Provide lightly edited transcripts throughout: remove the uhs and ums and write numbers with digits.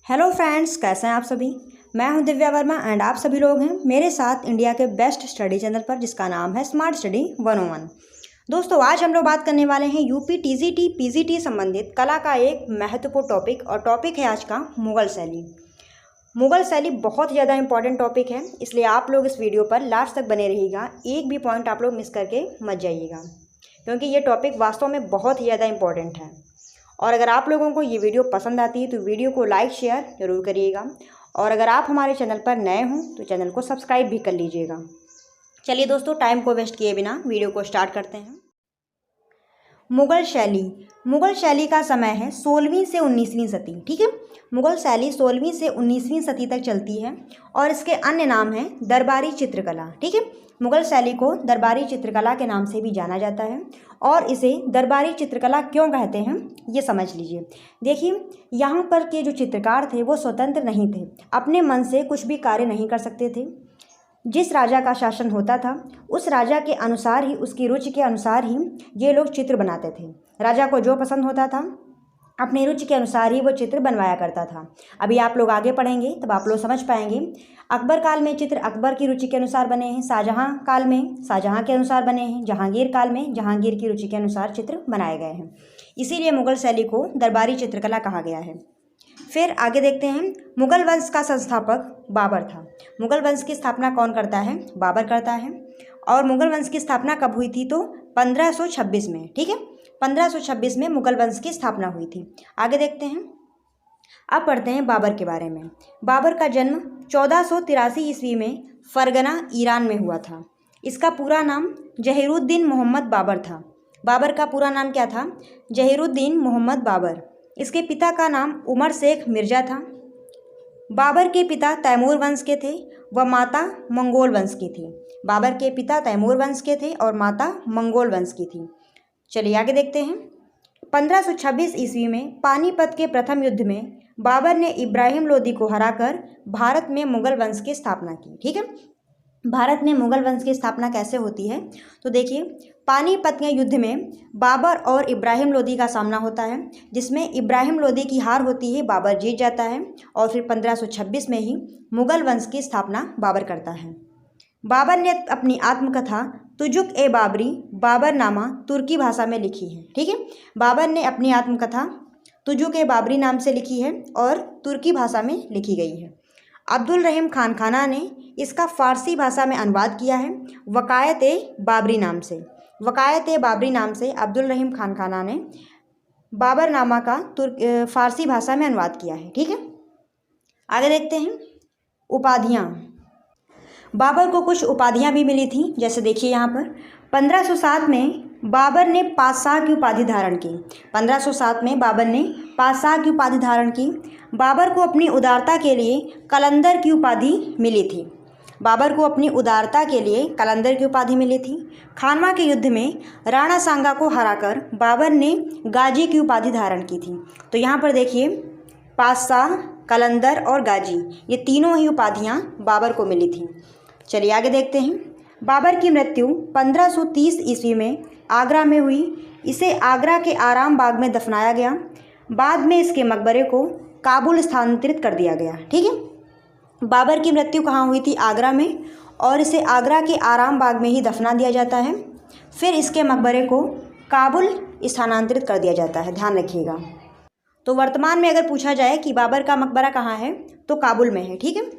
Hello friends, कैसे हैं आप सभी। मैं हूं दिव्या वर्मा एंड आप सभी लोग हैं मेरे साथ इंडिया के बेस्ट स्टडी चैनल पर जिसका नाम है स्मार्ट स्टडी 101। दोस्तों, आज हम लोग बात करने वाले हैं यूपी टीजीटी पीजीटी संबंधित कला का एक महत्वपूर्ण टॉपिक, और टॉपिक है आज का मुगल शैली। मुगल शैली बहुत ही ज़्यादा इंपॉर्टेंट टॉपिक है, इसलिए आप लोग इस वीडियो पर लास्ट तक बने रहिएगा। एक भी पॉइंट आप लोग मिस करके मत जाइएगा, क्योंकि ये टॉपिक वास्तव में बहुत ही ज़्यादा इंपॉर्टेंट है। और अगर आप लोगों को ये वीडियो पसंद आती है तो वीडियो को लाइक शेयर ज़रूर करिएगा, और अगर आप हमारे चैनल पर नए हों तो चैनल को सब्सक्राइब भी कर लीजिएगा। चलिए दोस्तों, टाइम को वेस्ट किए बिना वीडियो को स्टार्ट करते हैं। मुगल शैली का समय है 16वीं से 19वीं सदी। ठीक है, मुगल शैली 16वीं से 19वीं सदी तक चलती है और इसके अन्य नाम हैं दरबारी चित्रकला। ठीक है, मुगल शैली को दरबारी चित्रकला के नाम से भी जाना जाता है, और इसे दरबारी चित्रकला क्यों कहते हैं ये समझ लीजिए। देखिए, यहाँ पर के जो चित्रकार थे वो स्वतंत्र नहीं थे, अपने मन से कुछ भी कार्य नहीं कर सकते थे। जिस राजा का शासन होता था उस राजा के अनुसार ही, उसकी रुचि के अनुसार ही ये लोग चित्र बनाते थे। राजा को जो पसंद होता था अपनी रुचि के अनुसार ही वो चित्र बनवाया करता था। अभी आप लोग आगे पढ़ेंगे तब आप लोग समझ पाएंगे। अकबर काल में चित्र अकबर की रुचि के अनुसार बने हैं, शाहजहां काल में शाहजहां के अनुसार बने हैं, जहांगीर काल में जहांगीर की रुचि के अनुसार चित्र बनाए गए हैं। इसीलिए मुगल शैली को दरबारी चित्रकला कहा गया है। फिर आगे देखते हैं, मुगल वंश का संस्थापक बाबर था। मुगल वंश की स्थापना कौन करता है? बाबर करता है। और मुगल वंश की स्थापना कब हुई थी? तो 1526 में। ठीक है, 1526 में मुगल वंश की स्थापना हुई थी। आगे देखते हैं, अब पढ़ते हैं बाबर के बारे में। बाबर का जन्म 1483 ईस्वी में फरगना ईरान में हुआ था। इसका पूरा नाम जहीरुद्दीन मोहम्मद बाबर था। बाबर का पूरा नाम क्या था? जहीरुद्दीन मोहम्मद बाबर। इसके पिता का नाम उमर शेख मिर्जा था। बाबर के पिता तैमूर वंश के थे व माता मंगोल वंश की थी। बाबर के पिता तैमूर वंश के थे और माता मंगोल वंश की थी। चलिए आगे देखते हैं। 1526 ईस्वी में पानीपत के प्रथम युद्ध में बाबर ने इब्राहिम लोदी को हराकर भारत में मुगल वंश की स्थापना की। ठीक है, भारत में मुगल वंश की स्थापना कैसे होती है? तो देखिए, पानीपत के युद्ध में बाबर और इब्राहिम लोदी का सामना होता है, जिसमें इब्राहिम लोदी की हार होती है, बाबर जीत जाता है, और फिर 1526 में ही मुगल वंश की स्थापना बाबर करता है। बाबर ने अपनी आत्मकथा तुजुक ए बाबरी बाबरनामा तुर्की भाषा में लिखी है। ठीक है, बाबर ने अपनी आत्मकथा तुजुक ए बाबरी नाम से लिखी है और तुर्की भाषा में लिखी गई है। अब्दुल रहीम खान खाना ने इसका फारसी भाषा में अनुवाद किया है वकायत ए बाबरी नाम से। वकायत ए बाबरी नाम से अब्दुल रहीम खान खाना ने बाबरनामा का फारसी भाषा में अनुवाद किया है। ठीक है, आगे देखते हैं उपाधियाँ। बाबर को कुछ उपाधियाँ भी मिली थी, जैसे देखिए यहाँ पर 1507 में बाबर ने पातशाह की उपाधि धारण की। 1507 में बाबर ने पातशाह की उपाधि धारण की। बाबर को अपनी उदारता के लिए कलंदर की उपाधि मिली थी। बाबर को अपनी उदारता के लिए कलंदर की उपाधि मिली थी। खानवा के युद्ध में राणा सांगा को हराकर बाबर ने गाजी की उपाधि धारण की थी। तो यहाँ पर देखिए, पातशाह, कलंदर और गाजी, ये तीनों ही उपाधियाँ बाबर को मिली थी। चलिए आगे देखते हैं। बाबर की मृत्यु 1530 ईस्वी में आगरा में हुई। इसे आगरा के आराम बाग में दफनाया गया। बाद में इसके मकबरे को काबुल स्थानांतरित कर दिया गया। ठीक है, बाबर की मृत्यु कहाँ हुई थी? आगरा में, और इसे आगरा के आराम बाग में ही दफना दिया जाता है। फिर इसके मकबरे को काबुल स्थानांतरित कर दिया जाता है, ध्यान रखिएगा। तो वर्तमान में अगर पूछा जाए कि बाबर का मकबरा कहाँ है, तो काबुल में है। ठीक है,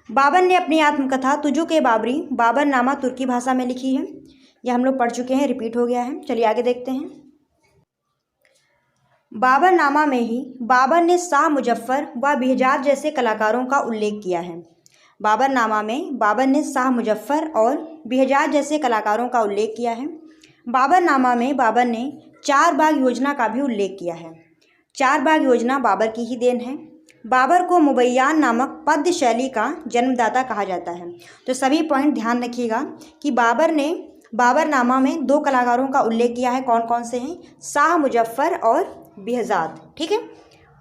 बाबर ने अपनी आत्मकथा तुजुक ए बाबरी बाबरनामा तुर्की भाषा में लिखी है। यह हम लोग पढ़ चुके हैं, रिपीट हो गया है। चलिए आगे देखते हैं। बाबरनामा में ही बाबर ने शाह मुजफ्फर व बेहजाद जैसे कलाकारों का उल्लेख किया है। बाबरनामा में बाबर ने शाह मुजफ्फर और बेहजाद जैसे कलाकारों का उल्लेख किया है। बाबरनामा में बाबर ने चार बाग योजना का भी उल्लेख किया है। चार बाग योजना बाबर की ही देन है। बाबर को मुबैयान नामक पद्य शैली का जन्मदाता कहा जाता है। तो सभी पॉइंट ध्यान रखिएगा कि बाबर ने बाबरनामा में दो कलाकारों का उल्लेख किया है। कौन कौन से हैं? शाह मुजफ्फर और बेहजाद। ठीक है,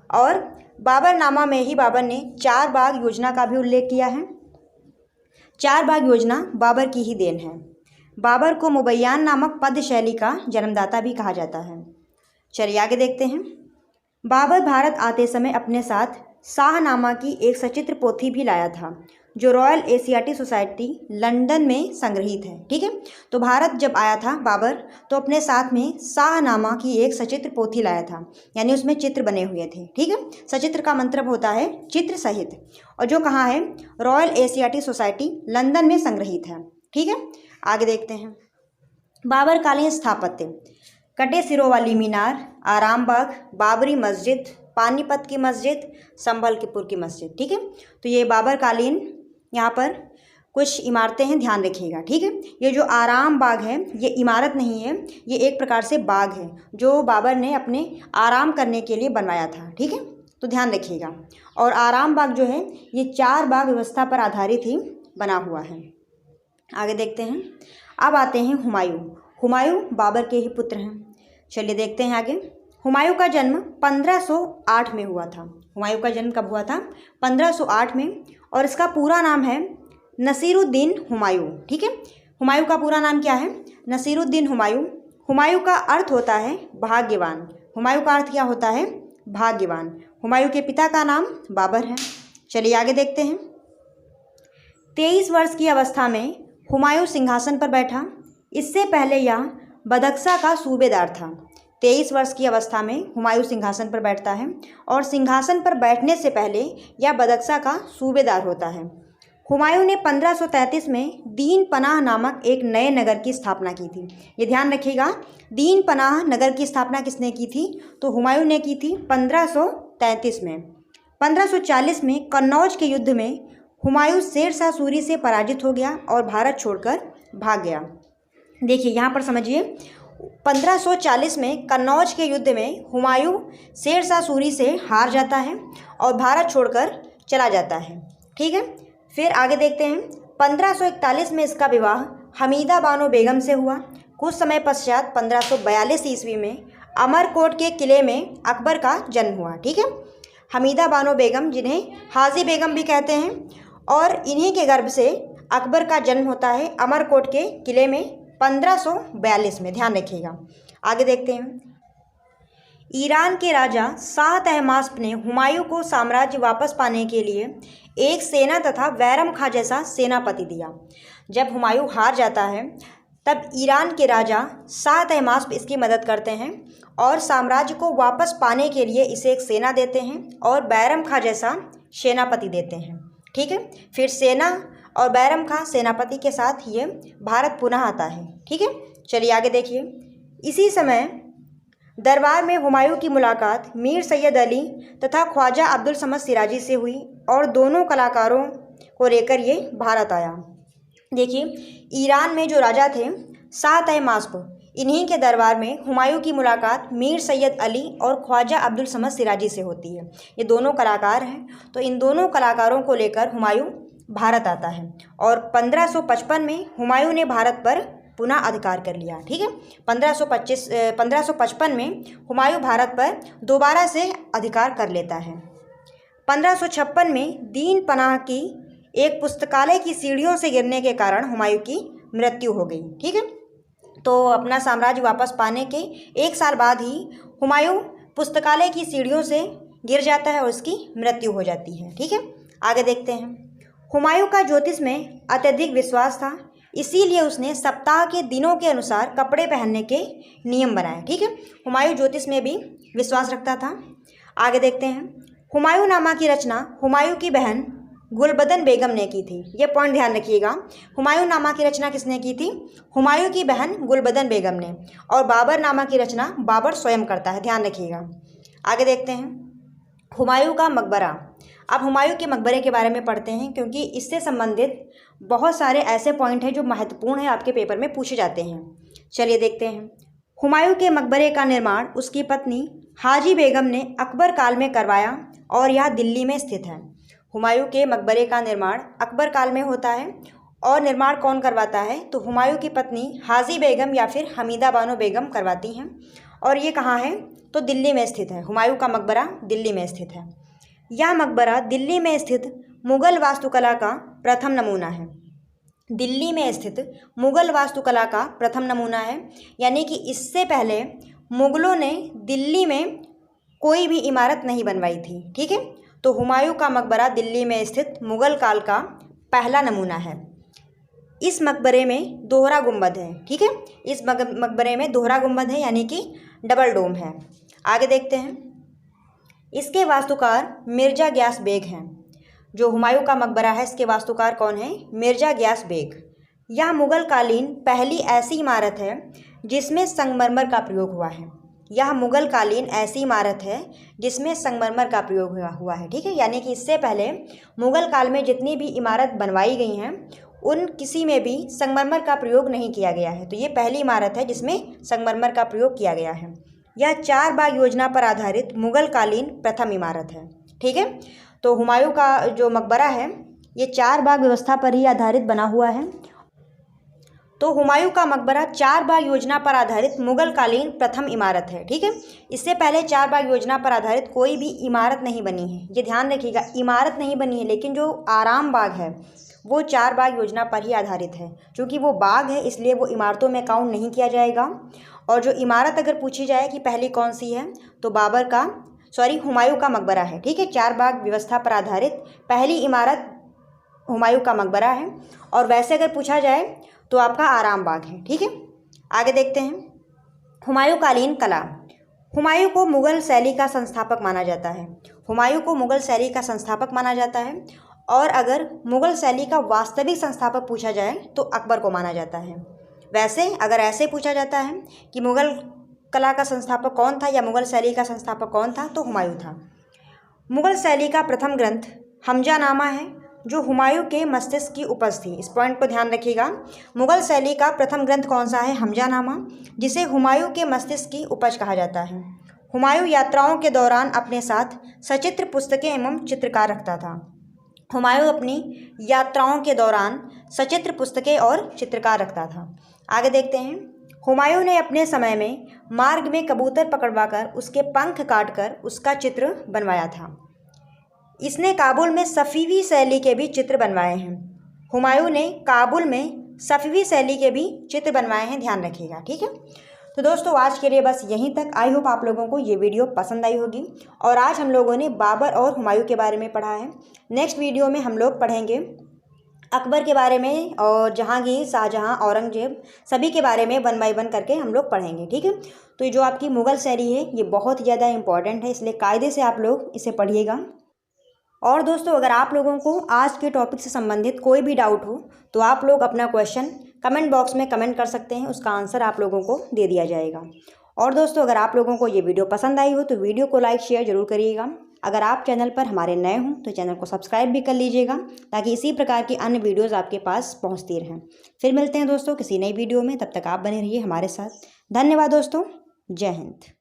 और बाबरनामा में ही बाबर ने चार बाग योजना का भी उल्लेख किया है। चार बाग योजना बाबर की ही देन है। बाबर को मुबैयान नामक पद्य शैली का जन्मदाता भी कहा जाता है। चलिए आगे देखते हैं। बाबर भारत आते समय अपने साथ शाहनामा की एक सचित्र पोथी भी लाया था जो रॉयल एशियाटिक सोसाइटी लंदन में संग्रहित है। ठीक है, तो भारत जब आया था बाबर तो अपने साथ में शाहनामा की एक सचित्र पोथी लाया था, यानी उसमें चित्र बने हुए थे। ठीक है, सचित्र का मतलब होता है चित्र सहित, और जो कहाँ है, रॉयल एशियाटिक सोसाइटी लंदन में संग्रहित है। ठीक है, आगे देखते हैं। बाबर कालीन स्थापत्य, कटे सिरों वाली मीनार, आराम बाग, बाबरी मस्जिद, पानीपत की मस्जिद, संभलपुर की मस्जिद। ठीक है, तो ये बाबर कालीन यहाँ पर कुछ इमारतें हैं, ध्यान रखिएगा। ठीक है, ये जो आराम बाग है ये इमारत नहीं है, ये एक प्रकार से बाग है जो बाबर ने अपने आराम करने के लिए बनवाया था। ठीक है, तो ध्यान रखिएगा। और आराम बाग जो है ये 4 बाग व्यवस्था पर आधारित ही बना हुआ है। आगे देखते हैं। अब आते हैं हुमायूं। हुमायूं बाबर के ही पुत्र हैं। चलिए देखते हैं आगे। हुमायूं का जन्म 1508 में हुआ था। हुमायूं का जन्म कब हुआ था? 1508 में, और इसका पूरा नाम है नसीरुद्दीन हुमायूं। ठीक है, हुमायूं का पूरा नाम क्या है? नसीरुद्दीन हुमायूं। हुमायूं का अर्थ होता है भाग्यवान। हुमायूं का अर्थ क्या होता है? भाग्यवान। हुमायूं के पिता का नाम बाबर है। चलिए आगे देखते हैं। 23 वर्ष की अवस्था में हुमायूं सिंहासन पर बैठा। इससे पहले यह बदख्शा का सूबेदार था। 23 वर्ष की अवस्था में हुमायूं सिंहासन पर बैठता है, और सिंहासन पर बैठने से पहले यह बदख्शा का सूबेदार होता है। हुमायूं ने 1533 में दीन पनाह नामक एक नए नगर की स्थापना की थी। ये ध्यान रखिएगा, दीन पनाह नगर की स्थापना किसने की थी? तो हुमायूं ने की थी 1533 में। 1540 में कन्नौज के युद्ध में हुमायूं शेर शाह सूरी से पराजित हो गया और भारत छोड़कर भाग गया। देखिए यहाँ पर समझिए, 1540 में कन्नौज के युद्ध में हुमायूं शेर शाह सूरी से हार जाता है और भारत छोड़कर चला जाता है। ठीक है, फिर आगे देखते हैं। 1541 में इसका विवाह हमीदा बानो बेगम से हुआ। कुछ समय पश्चात 1542 ईस्वी में अमरकोट के किले में अकबर का जन्म हुआ। ठीक है, हमीदा बानो बेगम, जिन्हें हाजी बेगम भी कहते हैं, और इन्हीं के गर्भ से अकबर का जन्म होता है अमरकोट के किले में 1542 में। ध्यान रखिएगा। आगे देखते हैं। ईरान के राजा शाह तहमास्प ने हुमायूं को साम्राज्य वापस पाने के लिए एक सेना तथा बैरम खां जैसा सेनापति दिया। जब हुमायूं हार जाता है तब ईरान के राजा शाह तहमास्प इसकी मदद करते हैं और साम्राज्य को वापस पाने के लिए इसे एक सेना देते हैं और बैरम खां जैसा सेनापति देते हैं। ठीक है, फिर सेना और बैरम खां सेनापति के साथ ये भारत पुनः आता है। ठीक है, चलिए आगे देखिए। इसी समय दरबार में हुमायूं की मुलाकात मीर सैयद अली तथा ख्वाजा अब्दुल समद सिराजी से हुई और दोनों कलाकारों को लेकर ये भारत आया। देखिए, ईरान में जो राजा थे शाह तहमास्प, इन्हीं के दरबार में हुमायूं की मुलाकात मीर सैयद अली और ख्वाजा अब्दुल समद सिराजी से होती है। ये दोनों कलाकार हैं, तो इन दोनों कलाकारों को लेकर हुमायूं भारत आता है और 1555 में हुमायूं ने भारत पर पुनः अधिकार कर लिया। ठीक है, 1555 में हुमायूं भारत पर दोबारा से अधिकार कर लेता है। 1556 में दीन पनाह की एक पुस्तकालय की सीढ़ियों से गिरने के कारण हुमायूं की मृत्यु हो गई। ठीक है, तो अपना साम्राज्य वापस पाने के 1 साल बाद ही हुमायूं पुस्तकालय की सीढ़ियों से गिर जाता है और उसकी मृत्यु हो जाती है। ठीक है, आगे देखते हैं। हुमायूं का ज्योतिष में अत्यधिक विश्वास था, इसीलिए उसने सप्ताह के दिनों के अनुसार कपड़े पहनने के नियम बनाए। ठीक है, हुमायूं ज्योतिष में भी विश्वास रखता था। आगे देखते हैं। हुमायूं नामा की रचना हुमायूं की बहन गुलबदन बेगम ने की थी। ये पॉइंट ध्यान रखिएगा। हुमायूं नामा की रचना किसने की थी? हुमायूं की बहन गुलबदन बेगम ने। और बाबर नामा की रचना बाबर स्वयं करता है, ध्यान रखिएगा। आगे देखते हैं। हुमायूं का मकबरा। अब हुमायूं के मकबरे के बारे में पढ़ते हैं, क्योंकि इससे संबंधित बहुत सारे ऐसे पॉइंट हैं जो महत्वपूर्ण है, आपके पेपर में पूछे जाते हैं। चलिए देखते हैं। हुमायूं के मकबरे का निर्माण उसकी पत्नी हाजी बेगम ने अकबर काल में करवाया और यह दिल्ली में स्थित है। हुमायूं के मकबरे का निर्माण अकबर काल में होता है, और निर्माण कौन करवाता है? तो हुमायूं की पत्नी हाजी बेगम या फिर हमीदा बानो बेगम करवाती हैं। और ये कहाँ है? तो दिल्ली में स्थित है। हुमायूं का मकबरा दिल्ली में स्थित है। यह मकबरा दिल्ली में स्थित मुगल वास्तुकला का प्रथम नमूना है। दिल्ली में स्थित मुगल वास्तुकला का प्रथम नमूना है, यानी कि इससे पहले मुगलों ने दिल्ली में कोई भी इमारत नहीं बनवाई थी। ठीक है, तो हुमायूं का मकबरा दिल्ली में स्थित मुगल काल का पहला नमूना है। इस मकबरे में दोहरा गुंबद है। ठीक है, इस मकबरे में दोहरा गुंबद है यानी कि डबल डोम है। आगे देखते हैं, इसके वास्तुकार मिर्जा ग्यास बेग हैं। जो हुमायूं का मकबरा है इसके वास्तुकार कौन है? मिर्जा ग्यास बेग। यह मुगल कालीन पहली ऐसी इमारत है जिसमें संगमरमर का प्रयोग हुआ है। यह मुगल कालीन ऐसी इमारत है जिसमें संगमरमर का प्रयोग हुआ है। ठीक है, यानी कि इससे पहले मुगल काल में जितनी भी इमारत बनवाई गई हैं उन किसी में भी संगमरमर का प्रयोग नहीं किया गया है। तो ये पहली इमारत है जिसमें संगमरमर का प्रयोग किया गया है। यह 4 बाग योजना पर आधारित मुगल कालीन प्रथम इमारत है। ठीक है, तो हुमायूं का जो मकबरा है ये 4 बाग व्यवस्था पर ही आधारित बना हुआ है। तो हुमायूं का मकबरा 4 बाग योजना पर आधारित मुगल कालीन प्रथम इमारत है। ठीक है, इससे पहले 4 बाग योजना पर आधारित कोई भी इमारत नहीं बनी है। ये ध्यान रखिएगा, इमारत नहीं बनी है, लेकिन जो आराम बाग है वो 4 बाग योजना पर ही आधारित है। क्योंकि वो बाग है इसलिए वो इमारतों में काउंट नहीं किया जाएगा। और जो इमारत अगर पूछी जाए कि पहली कौन सी है तो हुमायूं का मकबरा है। ठीक है, 4 बाग व्यवस्था पर आधारित पहली इमारत हुमायूं का मकबरा है। और वैसे अगर पूछा जाए तो आपका आराम बाग है। ठीक है, आगे देखते हैं, हुमायूं कालीन कला। हुमायूं को मुगल शैली का संस्थापक माना जाता है। हुमायूं को मुगल शैली का संस्थापक माना जाता है। और अगर मुगल शैली का वास्तविक संस्थापक पूछा जाए तो अकबर को माना जाता है। वैसे अगर ऐसे पूछा जाता है कि मुगल कला का संस्थापक कौन था या मुगल शैली का संस्थापक कौन था तो हुमायूं था। मुगल शैली का प्रथम ग्रंथ हमजानामा है जो हुमायूं के मस्तिष्क की उपज थी। इस पॉइंट को ध्यान रखिएगा, मुगल शैली का प्रथम ग्रंथ कौन सा है? हमजानामा, जिसे हुमायूं के मस्तिष्क की उपज कहा जाता है। हुमायूं यात्राओं के दौरान अपने साथ सचित्र पुस्तकें एवं चित्रकार रखता था। हुमायूं अपनी यात्राओं के दौरान सचित्र पुस्तकें और चित्रकार रखता था। आगे देखते हैं, हुमायूं ने अपने समय में मार्ग में कबूतर पकड़वाकर उसके पंख काटकर उसका चित्र बनवाया था। इसने काबुल में सफ़ीवी शैली के भी चित्र बनवाए हैं। हुमायूं ने काबुल में सफ़ीवी शैली के भी चित्र बनवाए हैं, ध्यान रखिएगा। ठीक है, तो दोस्तों आज के लिए बस यहीं तक। आई होप आप लोगों को ये वीडियो पसंद आई होगी। और आज हम लोगों ने बाबर और हुमायूं के बारे में पढ़ा है। नेक्स्ट वीडियो में हम लोग पढ़ेंगे अकबर के बारे में और जहांगीर, शाहजहां, औरंगजेब, सभी के बारे में 1 बाय 1 करके हम लोग पढ़ेंगे। ठीक है, तो ये जो आपकी मुग़ल शैली है ये बहुत ही ज़्यादा इंपॉर्टेंट है, इसलिए कायदे से आप लोग इसे पढ़िएगा। और दोस्तों अगर आप लोगों को आज के टॉपिक से संबंधित कोई भी डाउट हो तो आप लोग अपना क्वेश्चन कमेंट बॉक्स में कमेंट कर सकते हैं, उसका आंसर आप लोगों को दे दिया जाएगा। और दोस्तों अगर आप लोगों को ये वीडियो पसंद आई हो तो वीडियो को लाइक शेयर जरूर करिएगा। अगर आप चैनल पर हमारे नए हों तो चैनल को सब्सक्राइब भी कर लीजिएगा ताकि इसी प्रकार की अन्य वीडियोज़ आपके पास पहुँचती रहें। फिर मिलते हैं दोस्तों किसी नई वीडियो में, तब तक आप बने रहिए हमारे साथ। धन्यवाद दोस्तों, जय हिंद।